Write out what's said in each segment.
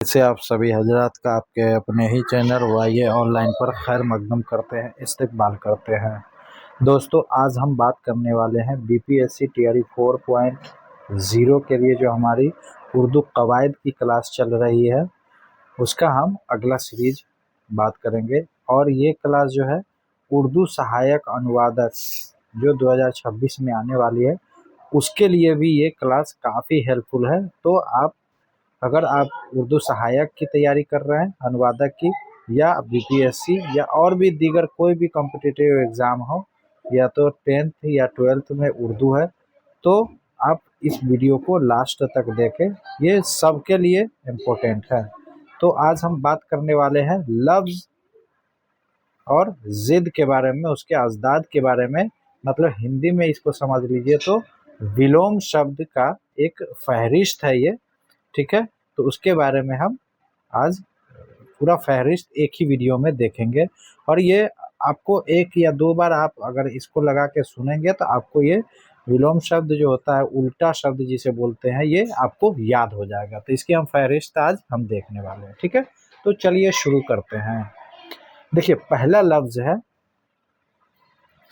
से आप सभी हजरात का आपके अपने ही चैनल वाई ऑनलाइन पर खैर मकदम करते हैं, इस्तकबाल करते हैं। दोस्तों, आज हम बात करने वाले हैं बीपीएससी टीआरई 4.0 के लिए जो हमारी उर्दू कवायद की क्लास चल रही है उसका हम अगला सीरीज बात करेंगे। और ये क्लास जो है उर्दू सहायक अनुवादक जो 2026 में आने वाली है उसके लिए भी ये क्लास काफ़ी हेल्पफुल है। तो अगर आप उर्दू सहायक की तैयारी कर रहे हैं, अनुवादक की, या बीपीएससी या और भी दीगर कोई भी कॉम्पिटिटिव एग्ज़ाम हो, या तो 10th या 12th में उर्दू है, तो आप इस वीडियो को लास्ट तक देखें, ये सबके लिए इम्पोर्टेंट है। तो आज हम बात करने वाले हैं लफ्ज़ और ज़िद के बारे में, उसके अज़दाद के बारे में। मतलब हिंदी में इसको समझ लीजिए तो विलोम शब्द का एक फहरिस्त है ये, ठीक है। तो उसके बारे में हम आज पूरा फहरिस्त एक ही वीडियो में देखेंगे। और ये आपको एक या दो बार आप अगर इसको लगा के सुनेंगे तो आपको ये विलोम शब्द जो होता है, उल्टा शब्द जिसे बोलते हैं, ये आपको याद हो जाएगा। तो इसकी हम फहरिस्त आज हम देखने वाले हैं, ठीक है। तो चलिए शुरू करते हैं। देखिए, पहला लफ्ज़ है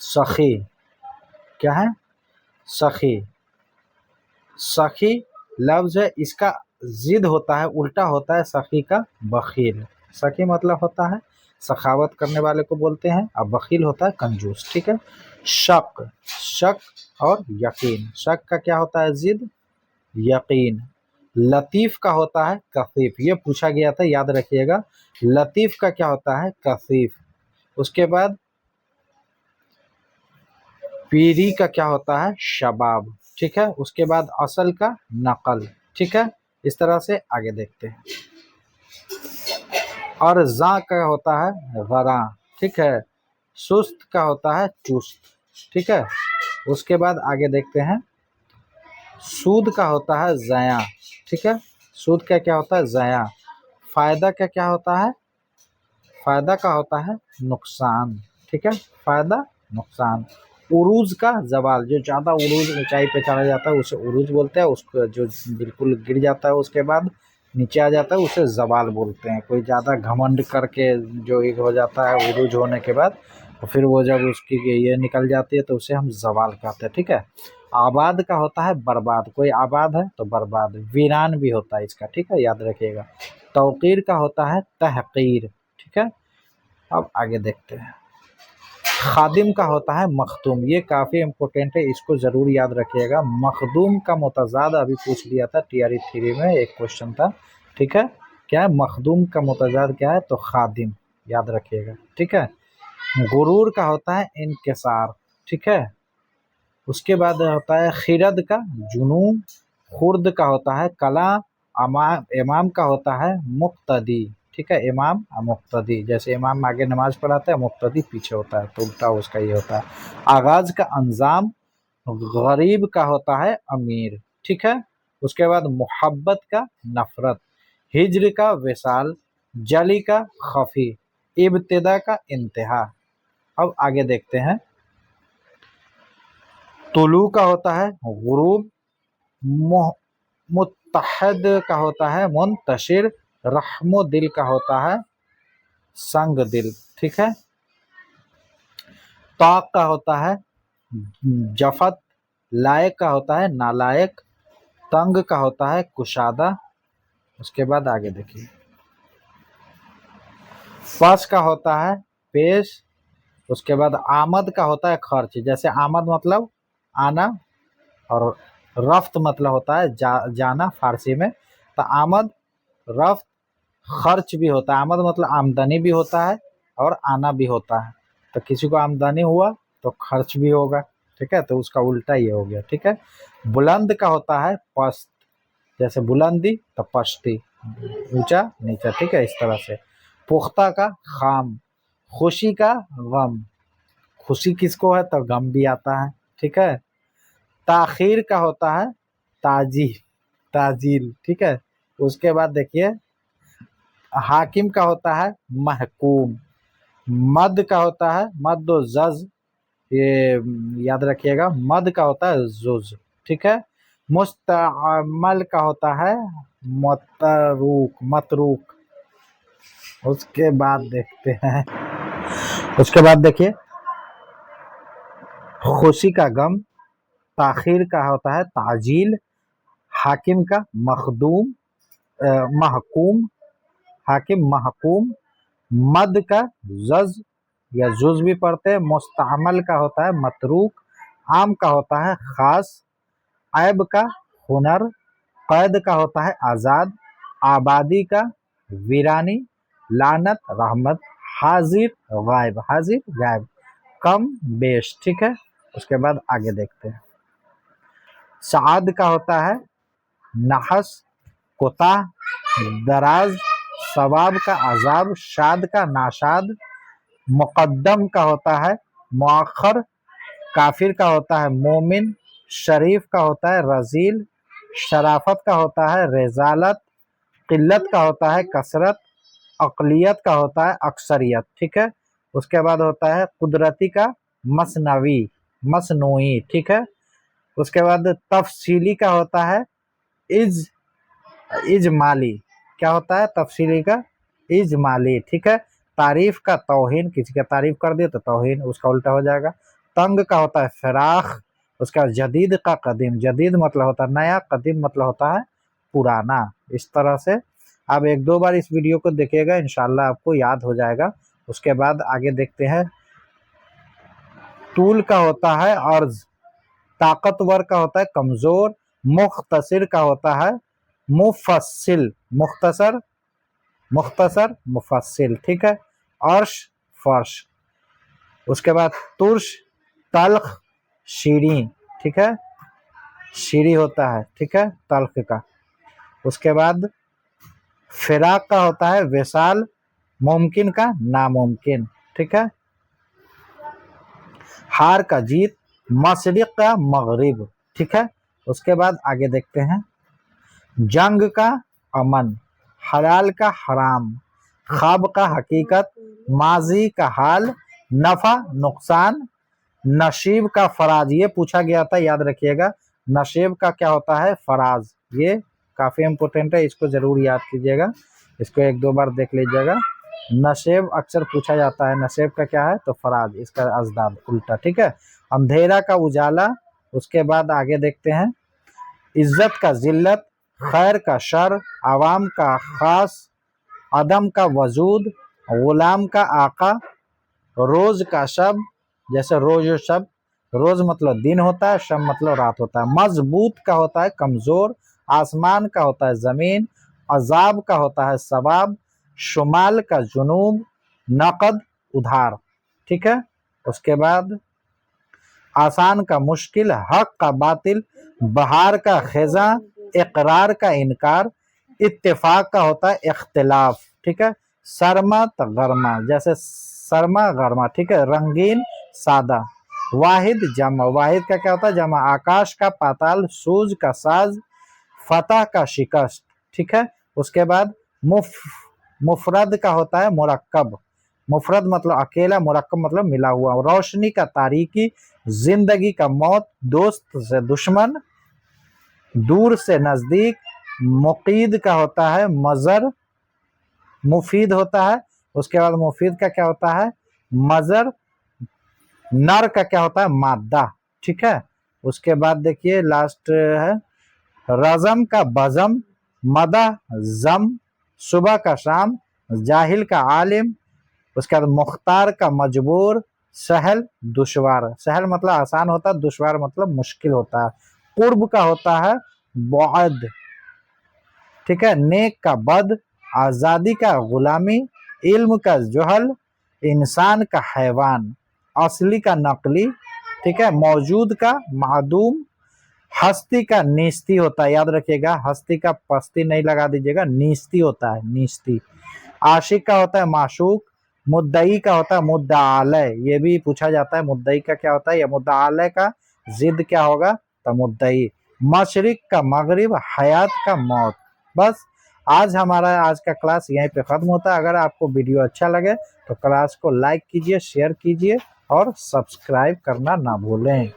सखी। क्या है? सखी। सखी लफ्ज़ है, इसका ज़िद होता है, उल्टा होता है सखी का बखील। सखी मतलब होता है सखावत करने वाले को बोलते हैं, और बखील होता है कंजूस, ठीक है। शक, शक और यकीन। शक का क्या होता है? ज़िद। यकीन। लतीफ़ का होता है कसीफ़। ये पूछा गया था, याद रखिएगा। लतीफ़ का क्या होता है? कसीफ़। उसके बाद पीरी का क्या होता है? शबाब, ठीक है। उसके बाद असल का नकल, ठीक है। इस तरह से आगे देखते हैं। और जा का होता है गरा, ठीक है। सुस्त का होता है चुस्त, ठीक है। उसके बाद आगे देखते हैं। सूद का होता है ज़या, ठीक है। सूद का क्या होता है? ज़या। फ़ायदा का क्या होता है? फ़ायदा का होता है नुकसान, ठीक है। फ़ायदा, नुकसान। उरूज का जवाल, जो ज़्यादा उरूज ऊंचाई पे चला जाता है उसे उरूज बोलते हैं। उसको जो बिल्कुल गिर जाता है उसके बाद नीचे आ जाता है उसे जवाल बोलते हैं। कोई ज़्यादा घमंड करके जो एक हो जाता है उरूज होने के बाद, तो फिर वो जब उसकी ये निकल जाती है तो उसे हम जवाल कहते हैं, ठीक है। आबाद का होता है बर्बाद। कोई आबाद है तो बर्बाद। वीरान भी होता है इसका, ठीक है, याद रखिएगा। तौकीर का होता है तहकीर, ठीक है। अब आगे देखते हैं। खादिम का होता है मखदूम। ये काफ़ी इम्पोर्टेंट है, इसको ज़रूर याद रखिएगा। मखदूम का मुतज़ाद अभी पूछ लिया था टीआरई 3 में, एक क्वेश्चन था, ठीक है। क्या है मखदूम का मुतज़ाद? क्या है? तो खादिम, याद रखिएगा, ठीक है। गुरूर का होता है इनकिसार, ठीक है। उसके बाद होता है खिरद का जुनून। खुर्द का होता है कला। इमाम का होता है मुक्तदी, ठीक है। इमाम और मुक्तदी, जैसे इमाम आगे नमाज पढ़ाता है, मुक्तदी पीछे होता है, तो उल्टा उसका ये होता है। आगाज का अंजाम। गरीब का होता है अमीर, ठीक है। उसके बाद मोहब्बत का नफरत। हिज्र का विसाल। जली का खफी। इब्तिदा का इंतहा। अब आगे देखते हैं। तुलू का होता है गुरूब। मुत्तहद का होता है मुंतशिर। रहमो दिल का होता है संग दिल, ठीक है। ताक का होता है जफत। लायक का होता है नालायक। तंग का होता है कुशादा। उसके बाद आगे देखिए। फस का होता है पेश। उसके बाद आमद का होता है खर्च। जैसे आमद मतलब आना, और रफ्त मतलब होता है जाना फारसी में। तो आमद, रफ्त, खर्च भी होता है। आमद मतलब आमदनी भी होता है और आना भी होता है। तो किसी को आमदनी हुआ तो खर्च भी होगा, ठीक है। तो उसका उल्टा ये हो गया, ठीक है। बुलंद का होता है पस्त। जैसे बुलंदी तो पश्ती, ऊंचा नीचा, ठीक है, इस तरह से। पुख्ता का खाम। खुशी का गम। खुशी किसको है तो गम भी आता है, ठीक है। ताखीर का होता है ताजी, ताजील, ठीक है। उसके बाद देखिए, हाकिम का होता है महकूम। मद का होता है मद जज। ये याद रखिएगा, मद का होता है जुज, ठीक है। मुस्तअमल का होता है मतरूक, मतरूक। उसके बाद देखते हैं, उसके बाद देखिए, खुशी का गम, ताखीर का होता है ताजील, हाकिम का मखदूम, महकूम, हाकिम महकूम, मद का जज या जुज भी पढ़ते हैं, मुस्तअमल का होता है मतरूक, आम का होता है खास, ऐब का हुनर, कैद का होता है आज़ाद, आबादी का वीरानी, लानत रहमत, हाजिर गायब, हाजिर गायब, कम बेश। ठीक है, उसके बाद आगे देखते हैं। साद का होता है नहस, कोताह, दराज, सवाब का अजाब, शाद का नाशाद, मुकद्दम का होता है मुअख्खर, काफिर का होता है मोमिन, शरीफ का होता है रजील, शराफत का होता है रेजालत, किल्लत का होता है कसरत, अकलियत का होता है अक्सरियत। ठीक है, उसके बाद होता है कुदरती का मसनवी, मसनूई। ठीक है, उसके बाद तफसीली का होता है इज इजमाली, क्या होता है तफसीली का इजमाली। ठीक है, तारीफ का तौहीन, किसी का तारीफ कर दिया तो तौहीन उसका उल्टा हो जाएगा। तंग का होता है फिराख, उसका जदीद का कदीम, जदीद मतलब होता है नया, कदीम मतलब होता है पुराना। इस तरह से आप एक दो बार इस वीडियो को देखिएगा, इंशाल्लाह आपको याद हो जाएगा। उसके बाद आगे देखते हैं। तूल का होता है अर्ज, ताकतवर का होता है कमजोर, मुख्तसिर का होता है मुफस्सिल, मुख्तसर, मुख्तसर, मुफस्सिल। ठीक है, अर्श, फर्श। उसके बाद तुर्श, तल्ख, शीरी। ठीक है, शीरी होता है, ठीक है, तल्ख का। उसके बाद फिराक का होता है विसाल, मुमकिन का नामुमकिन। ठीक है, हार का जीत, मशरिक का मगरिब। ठीक है, उसके बाद आगे देखते हैं। जंग का अमन, हलाल का हराम, ख्वाब का हकीकत, माजी का हाल, नफा नुकसान, नशीब का फराज। ये पूछा गया था, याद रखिएगा। नशीब का क्या होता है फराज, ये काफी इम्पोर्टेंट है, इसको जरूर याद कीजिएगा, इसको एक दो बार देख लीजिएगा। नशेब अक्सर पूछा जाता है, नशेब का क्या है तो फराज, इसका अजदाद उल्टा। ठीक है, अंधेरा का उजाला। उसके बाद आगे देखते हैं। इज्जत का जिल्लत, खैर का शर, आवाम का खास, अदम का वजूद, गुलाम का आका, रोज का शब, जैसे रोज शब, रोज मतलब दिन होता है, शब मतलब रात होता है। मजबूत का होता है कमजोर, आसमान का होता है जमीन, अजाब का होता है सवाब, शुमाल का जुनूब, नकद उधार। ठीक है, उसके बाद आसान का मुश्किल, हक का बातिल, बहार का खिजा, इकरार का इनकार, इत्तेफाक का होता है इख्तिलाफ। ठीक है, सरमा तो गर्मा, जैसे सरमा गर्मा। ठीक है, रंगीन सादा, वाहिद जमा, वाहिद का क्या होता है जमा, आकाश का पाताल, सूज का साज, फतह का शिकस्त। ठीक है, उसके बाद मुफरद का होता है मुरक्कब, मुफरद मतलब अकेला, मुरक्कब मतलब मिला हुआ। रोशनी का तारीकी, जिंदगी का मौत, दोस्त से दुश्मन, दूर से नजदीक, मुकीद का होता है मजर, मुफीद होता है। उसके बाद मुफीद का क्या होता है मजर, नर का क्या होता है मादा। ठीक है, उसके बाद देखिए लास्ट है रजम का बजम, मदा जम, सुबह का शाम, जाहिल का आलिम। उसके बाद मुख्तार का मजबूर, सहल दुश्वार, सहल मतलब आसान होता है, दुश्वार मतलब मुश्किल होता है। कुर्ब का होता है बुअद। ठीक है, नेक का बद, आजादी का गुलामी, इल्म का जोहल, इंसान का हैवान, असली का नकली। ठीक है, मौजूद का मादूम, हस्ती का नीस्ती होता है, याद रखिएगा, हस्ती का पस्ती नहीं लगा दीजिएगा, नीस्ती होता है, नीस्ती। आशिक का होता है माशूक, मुद्दई का होता है मुद्दाआलय, ये भी पूछा जाता है मुद्दई का क्या होता है, या मुद्दाआलय का जिद क्या होगा तो मुद्दई। मशरिक का मगरिब, हयात का मौत। बस आज का क्लास यहीं पे खत्म होता है। अगर आपको वीडियो अच्छा लगे तो क्लास को लाइक कीजिए, शेयर कीजिए और सब्सक्राइब करना ना भूलें।